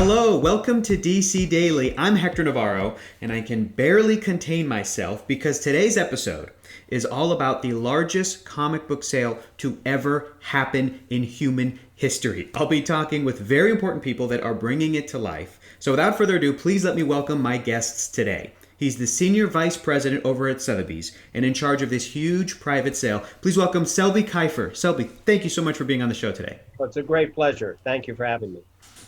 Hello, welcome to DC Daily. I'm Hector Navarro, and I can barely contain myself because today's episode is all about the largest comic book sale to ever happen in human history. I'll be talking with very important people that are bringing it to life. So without further ado, please let me welcome my guests today. He's the Senior Vice President over at Sotheby's and in charge of this huge private sale. Please welcome Selby Kiffer. Selby, thank you so much for being on the show today. Well, it's a great pleasure. Thank you for having me.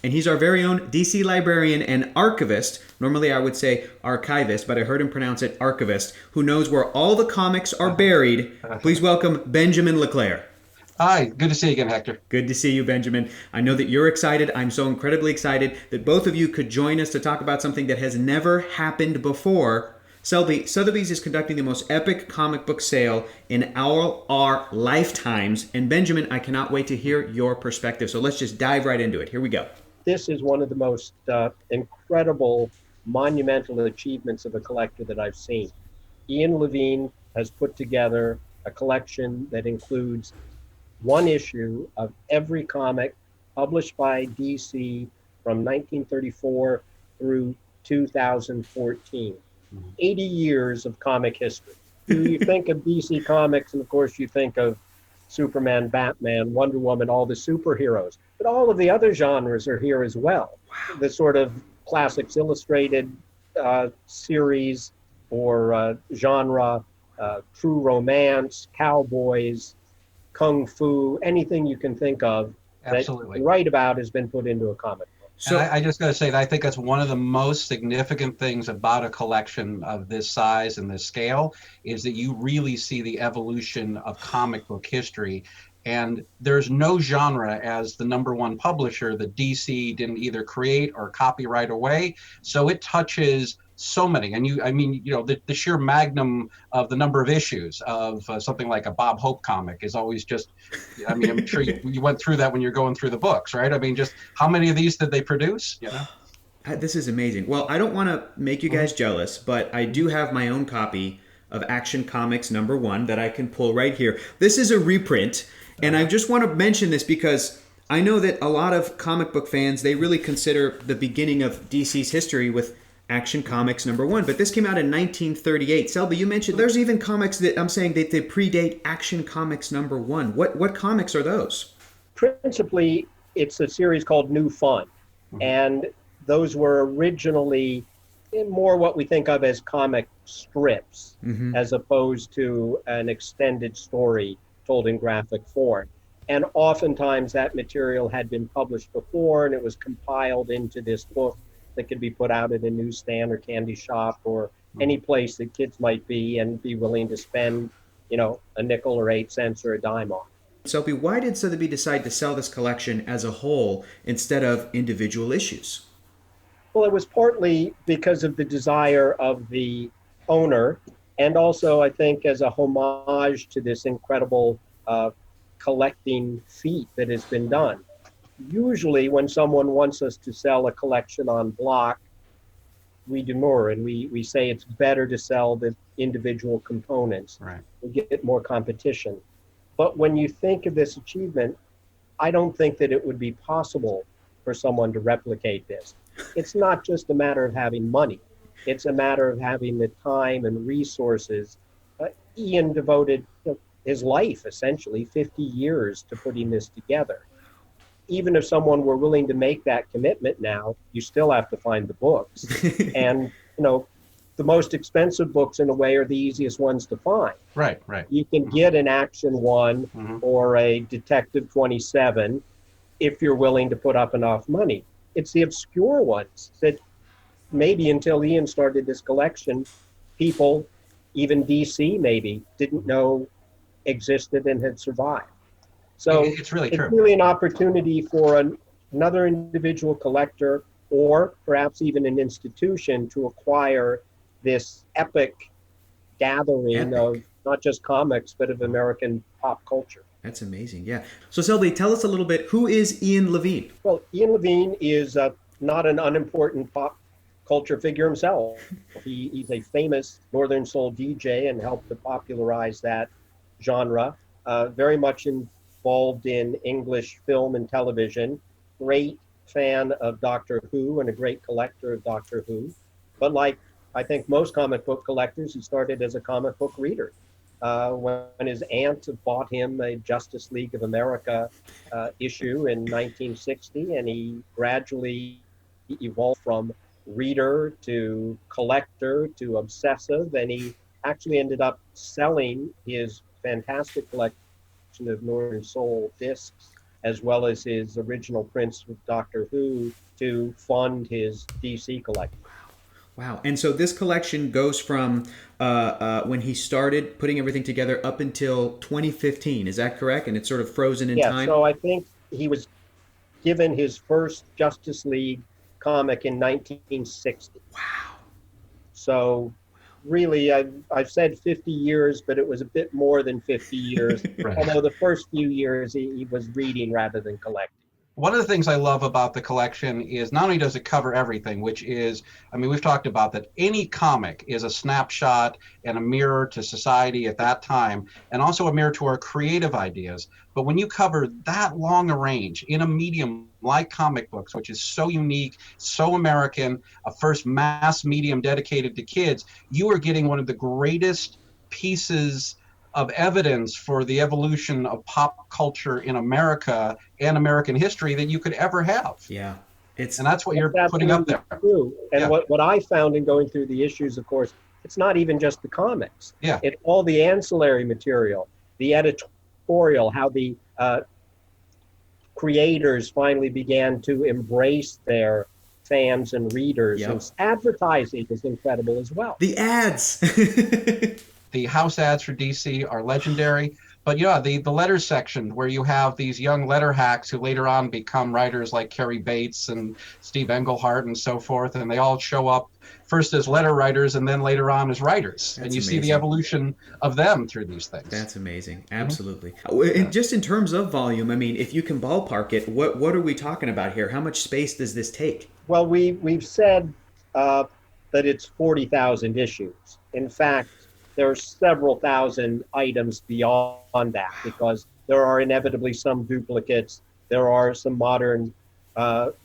And he's our very own DC librarian and archivist. Normally I would say archivist, but I heard him pronounce it archivist, who knows where all the comics are buried. Please welcome Benjamin Leclear. Hi, good to see you again, Hector. Good to see you, Benjamin. I know that you're excited. I'm so incredibly excited that both of you could join us to talk about something that has never happened before. Selby, Sotheby's is conducting the most epic comic book sale in our lifetimes. And Benjamin, I cannot wait to hear your perspective. So let's just dive right into it. Here we go. This is one of the most incredible, monumental achievements of a collector that I've seen. Ian Levine has put together a collection that includes one issue of every comic published by DC from 1934 through 2014. 80 years of comic history. You think of DC Comics, and of course you think of Superman, Batman, Wonder Woman, all the superheroes. But all of the other genres are here as well. Wow. The sort of Classics Illustrated series or genre, true romance, cowboys, kung fu, anything you can think of Absolutely. That you write about has been put into a comic book. So I just got to say that I think that's one of the most significant things about a collection of this size and this scale is that you really see the evolution of comic book history. And there's no genre as the number one publisher that DC didn't either create or copy right away. So it touches so many. And the sheer magnum of the number of issues of something like a Bob Hope comic is always just, I'm sure you went through that when you're going through the books, right? I mean, just how many of these did they produce? You know? This is amazing. Well, I don't want to make you guys jealous, but I do have my own copy of Action Comics #1 that I can pull right here. This is a reprint, and I just want to mention this because I know that a lot of comic book fans, they really consider the beginning of DC's history with Action Comics #1, but this came out in 1938. Selby, you mentioned there's even comics that I'm saying that they predate Action Comics #1. What comics are those? Principally, it's a series called New Fun, and those were originally more what we think of as comic strips, as opposed to an extended story told in graphic form. And oftentimes that material had been published before, and it was compiled into this book that could be put out at a newsstand or candy shop or any place that kids might be and be willing to spend, a nickel or 8 cents or a dime on. Selby, why did Sotheby decide to sell this collection as a whole instead of individual issues? Well, it was partly because of the desire of the owner, and also I think as a homage to this incredible collecting feat that has been done. Usually when someone wants us to sell a collection on block, we demur and we say it's better to sell the individual components. Right. We get more competition. But when you think of this achievement, I don't think that it would be possible for someone to replicate this. It's not just a matter of having money. It's a matter of having the time and resources. Ian devoted his life, essentially 50 years, to putting this together. Even if someone were willing to make that commitment now, you still have to find the books. And, the most expensive books in a way are the easiest ones to find. Right. You can get an Action 1 or a Detective 27 if you're willing to put up enough money. It's the obscure ones that maybe until Ian started this collection, people, even DC maybe, didn't know existed and had survived. So it's really true. It's really an opportunity for another individual collector or perhaps even an institution to acquire this epic gathering of not just comics, but of American pop culture. That's amazing, yeah. So Selby, tell us a little bit, who is Ian Levine? Well, Ian Levine is not an unimportant pop culture figure himself. He's a famous Northern Soul DJ and helped to popularize that genre, very much involved in English film and television, great fan of Doctor Who and a great collector of Doctor Who. But like I think most comic book collectors, he started as a comic book reader. When his aunt bought him a Justice League of America issue in 1960, and he gradually evolved from reader to collector to obsessive, and he actually ended up selling his fantastic collection of Northern Soul discs, as well as his original prints of Doctor Who, to fund his DC collection. Wow. And so this collection goes from when he started putting everything together up until 2015. Is that correct? And it's sort of frozen in time? Yeah, so I think he was given his first Justice League comic in 1960. Wow. So really, I've said 50 years, but it was a bit more than 50 years. Right. Although the first few years he was reading rather than collecting. One of the things I love about the collection is not only does it cover everything, which is, I mean, we've talked about that any comic is a snapshot and a mirror to society at that time, and also a mirror to our creative ideas. But when you cover that long a range in a medium like comic books, which is so unique, so American, a first mass medium dedicated to kids, you are getting one of the greatest pieces of evidence for the evolution of pop culture in America and American history that you could ever have. Yeah. And that's what you're putting up there. True. And Yeah. what I found in going through the issues, of course, it's not even just the comics. Yeah. It's all the ancillary material, the editorial, how the creators finally began to embrace their fans and readers. Yep. And advertising is incredible as well. The ads. The house ads for DC are legendary. But yeah, the letters section where you have these young letter hacks who later on become writers like Carrie Bates and Steve Englehart and so forth, and they all show up first as letter writers and then later on as writers. That's and you see amazing. the evolution of them through these things. That's amazing. Absolutely. And just in terms of volume, I mean, if you can ballpark it, what are we talking about here? How much space does this take? Well, we've said that it's 40,000 issues. In fact, there are several thousand items beyond that, because there are inevitably some duplicates. There are some modern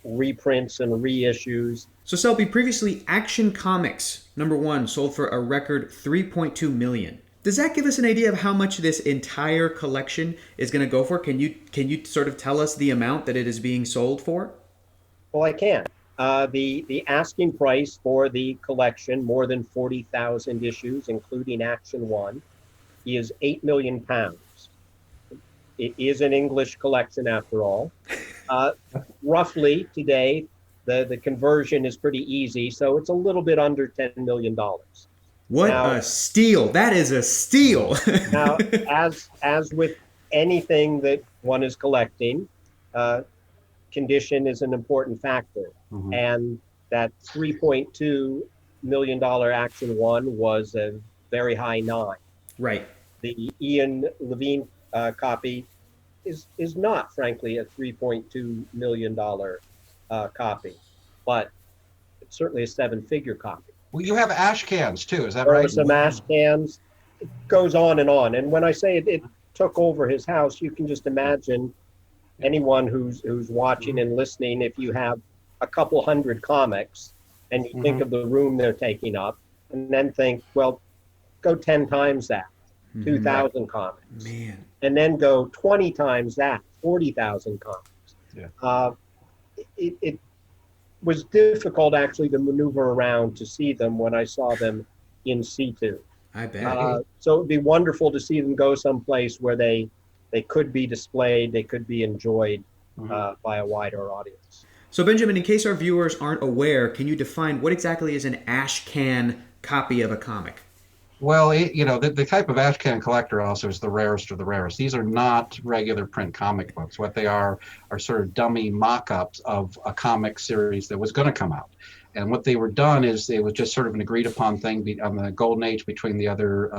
reprints and reissues. So Selby, previously Action Comics #1 sold for a record 3.2 million. Does that give us an idea of how much this entire collection is going to go for? Can you sort of tell us the amount that it is being sold for? Well, I can. The asking price for the collection, more than 40,000 issues, including Action 1, is £8 million. It is an English collection after all. Roughly today, the conversion is pretty easy, so it's a little bit under $10 million. What a steal. That is a steal. Now, as with anything that one is collecting, condition is an important factor. Mm-hmm. And that $3.2 million Action 1 was a very high 9. Right. The Ian Levine copy is not, frankly, a $3.2 million copy, but it's certainly a 7-figure copy. Well, you have ashcans too, is that there right? There are some ashcans. It goes on and on. And when I say it took over his house, you can just imagine anyone who's watching and listening, if you have a couple hundred comics and you think of the room they're taking up, and then think, well, go 10 times that, 2,000 comics. Man. And then go 20 times that, 40,000 comics. Yeah. It was difficult actually to maneuver around to see them when I saw them in situ. I bet. So it'd be wonderful to see them go someplace where they could be displayed, they could be enjoyed by a wider audience. So Benjamin, in case our viewers aren't aware, can you define what exactly is an ashcan copy of a comic? Well, the type of ashcan collector also is the rarest of the rarest. These are not regular print comic books. What they are sort of dummy mock-ups of a comic series that was going to come out. And what they were done is it was just sort of an agreed upon thing on the golden age between the other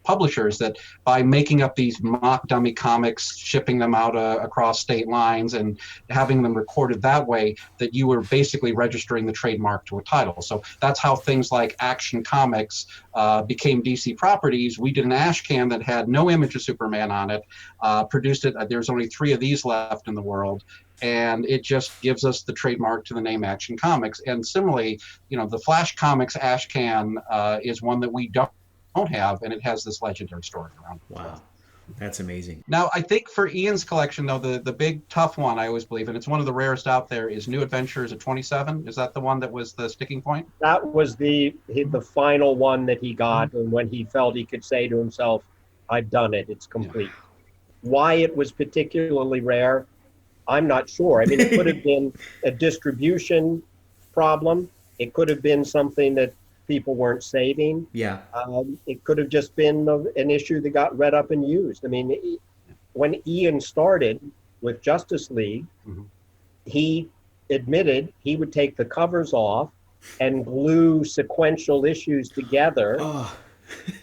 publishers that by making up these mock dummy comics, shipping them out across state lines and having them recorded that way, that you were basically registering the trademark to a title. So that's how things like Action Comics became DC properties. We did an ashcan that had no image of Superman on it, produced it. There's only 3 of these left in the world. And it just gives us the trademark to the name Action Comics. And similarly, the Flash Comics ashcan is one that we don't have, and it has this legendary story around it. Wow, that's amazing. Now, I think for Ian's collection, though, the big tough one, I always believe, and it's one of the rarest out there, is New Adventures at 27. Is that the one that was the sticking point? That was the final one that he got, and when he felt he could say to himself, I've done it, it's complete. Yeah. Why it was particularly rare, I'm not sure. I mean, it could have been a distribution problem. It could have been something that people weren't saving. Yeah. It could have just been an issue that got read up and used. I mean, when Ian started with Justice League, he admitted he would take the covers off and glue sequential issues together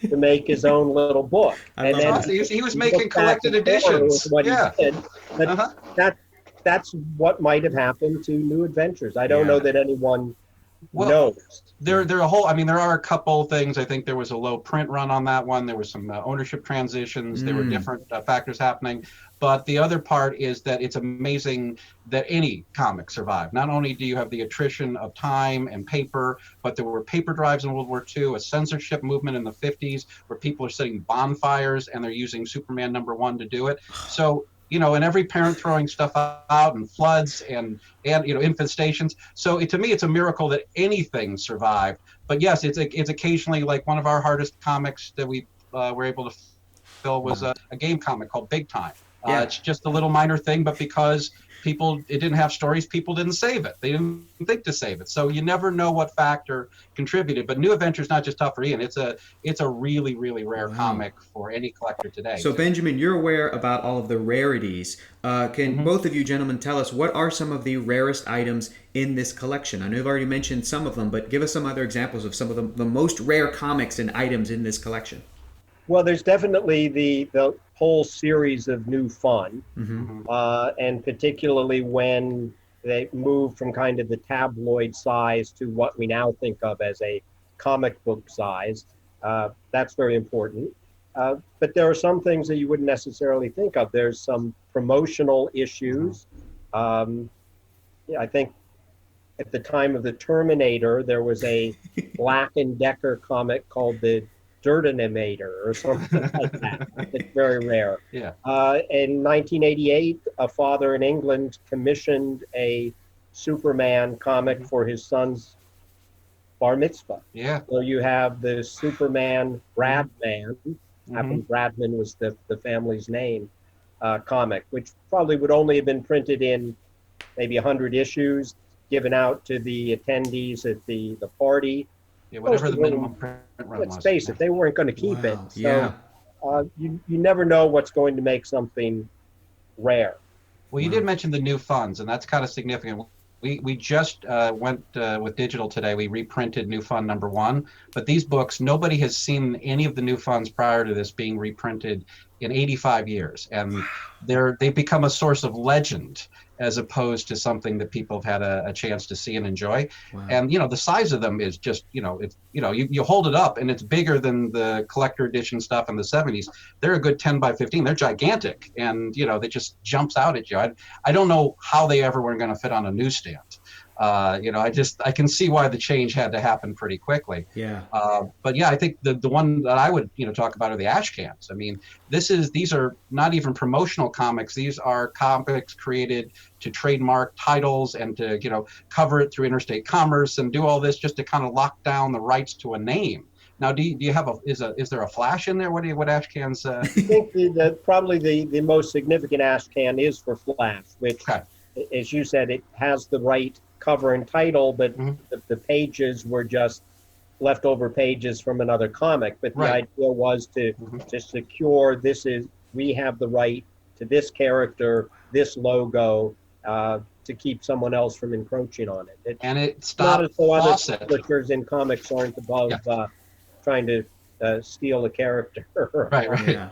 to make his own little book. And then he was making collected editions. What he did. But that's what might have happened to New Adventures. I don't know that anyone knows. There are a couple things. I think there was a low print run on that one. There was some ownership transitions. There were different factors happening. But the other part is that it's amazing that any comic survived. Not only do you have the attrition of time and paper, but there were paper drives in World War II, a censorship movement in the 50s where people are setting bonfires and they're using Superman #1 to do it. So, and every parent throwing stuff out, and floods and infestations. So to me, it's a miracle that anything survived. But yes, it's occasionally, like one of our hardest comics that we were able to fill was a game comic called Big Time. It's just a little minor thing, but because it didn't have stories, people didn't save it. They didn't think to save it. So you never know what factor contributed. But New Adventure's not just tough for Ian. It's a really, really rare comic for any collector today. So Benjamin, you're aware about all of the rarities. Can both of you gentlemen tell us what are some of the rarest items in this collection? I know you've already mentioned some of them, but give us some other examples of some of the most rare comics and items in this collection. Well, there's definitely the whole series of New Fun, and particularly when they moved from kind of the tabloid size to what we now think of as a comic book size. That's very important. But there are some things that you wouldn't necessarily think of. There's some promotional issues. I think at the time of the Terminator, there was a Black & Decker comic called the Dirtanimator or something like that. It's very rare. Yeah. In 1988, a father in England commissioned a Superman comic for his son's bar mitzvah. Yeah. So you have the Superman Bradman, Bradman was the family's name, comic, which probably would only have been printed in maybe 100 issues, given out to the attendees at the party. Yeah, whatever the minimum print run was. Let's face it, they weren't going to keep it. So you never know what's going to make something rare. Well, you did mention the New Funds, and that's kind of significant. We just went with digital today. We reprinted New Fund #1, but these books, nobody has seen any of the New Funds prior to this being reprinted in 85 years, and they've become a source of legend as opposed to something that people have had a chance to see and enjoy. Wow. And the size of them is just you hold it up and it's bigger than the collector edition stuff in the 70s. They're a good 10 by 15. They're gigantic, and they just jumps out at you. I don't know how they ever were going to fit on a newsstand. I can see why the change had to happen pretty quickly. Yeah. But yeah, I think the one that I would talk about are the ashcans. I mean, these are not even promotional comics. These are comics created to trademark titles and to cover it through interstate commerce and do all this just to kind of lock down the rights to a name. Now, do you have is there a Flash in there? What ashcans? I think probably the most significant ashcan is for Flash, which, as you said, it has the right cover and title, but the pages were just leftover pages from another comic. But the idea was to secure we have the right to this character, this logo, to keep someone else from encroaching on it. And it stopped not as though other publishers in comics aren't above trying to steal a character. Right, right. Yeah.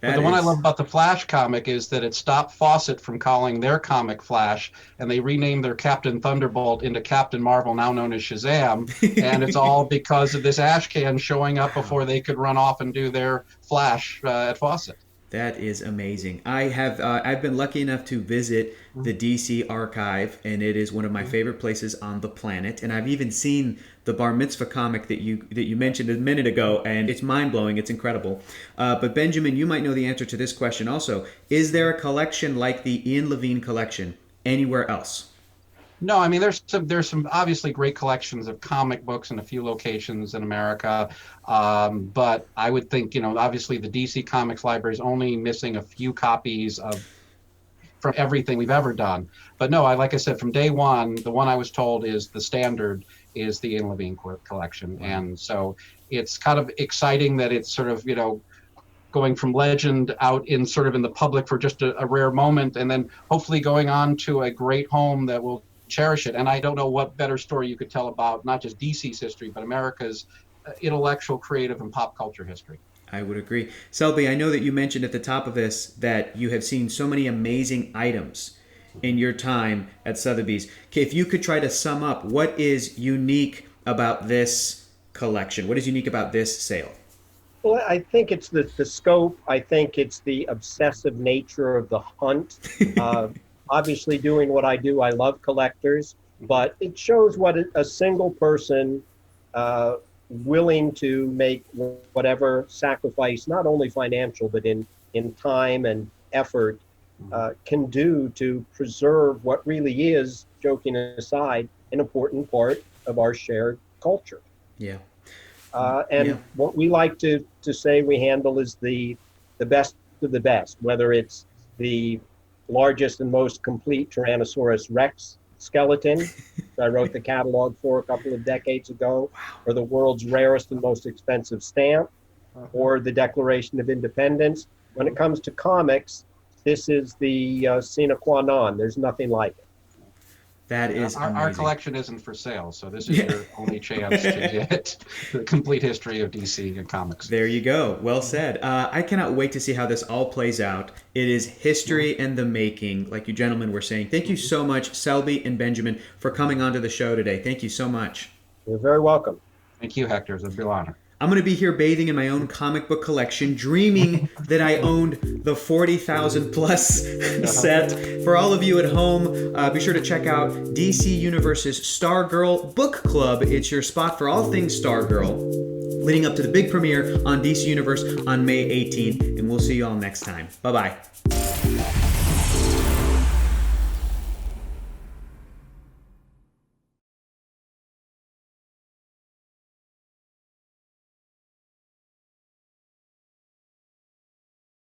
But the one I love about the Flash comic is that it stopped Fawcett from calling their comic Flash, and they renamed their Captain Thunderbolt into Captain Marvel, now known as Shazam. And it's all because of this ashcan showing up before they could run off and do their Flash at Fawcett. That is amazing. I've been lucky enough to visit the DC archive, and it is one of my favorite places on the planet. And I've even seen the Bar Mitzvah comic that you mentioned a minute ago, and it's mind-blowing. It's incredible. But Benjamin, you might know the answer to this question also. Is there a collection like the Ian Levine collection anywhere else? No, I mean there's some obviously great collections of comic books in a few locations in America, but I would think obviously the DC Comics library is only missing a few copies from everything we've ever done. But no, like I said, from day one, the one I was told is the standard is the Ian Levine collection, and so it's kind of exciting that it's sort of going from legend out in the public for just a rare moment, and then hopefully going on to a great home that will cherish it. And I don't know what better story you could tell about not just DC's history, but America's intellectual, creative, and pop culture history. I would agree. Selby, I know that you mentioned at the top of this that you have seen so many amazing items in your time at Sotheby's. If you could try to sum up what is unique about this collection, what is unique about this sale? Well, I think it's the scope. I think it's the obsessive nature of the hunt. Obviously, doing what I do, I love collectors, but it shows what a single person willing to make whatever sacrifice, not only financial, but in time and effort, can do to preserve what really is, joking aside, an important part of our shared culture. Yeah. What we like to say we handle is the best of the best, whether it's the largest and most complete Tyrannosaurus Rex skeleton I wrote the catalog for a couple of decades ago, or the world's rarest and most expensive stamp, or the Declaration of Independence. When it comes to comics, this is the sine qua non. There's nothing like it. That is our collection isn't for sale, so this is your only chance to get the complete history of DC and comics. There you go. Well said. I cannot wait to see how this all plays out. It is history in the making, like you gentlemen were saying. Thank you so much, Selby and Benjamin, for coming onto the show today. Thank you so much. You're very welcome. Thank you, Hector. It's a real honor. I'm going to be here bathing in my own comic book collection, dreaming that I owned the 40,000 plus set. For all of you at home, be sure to check out DC Universe's Stargirl Book Club. It's your spot for all things Stargirl, leading up to the big premiere on DC Universe on May 18th. And we'll see you all next time. Bye-bye.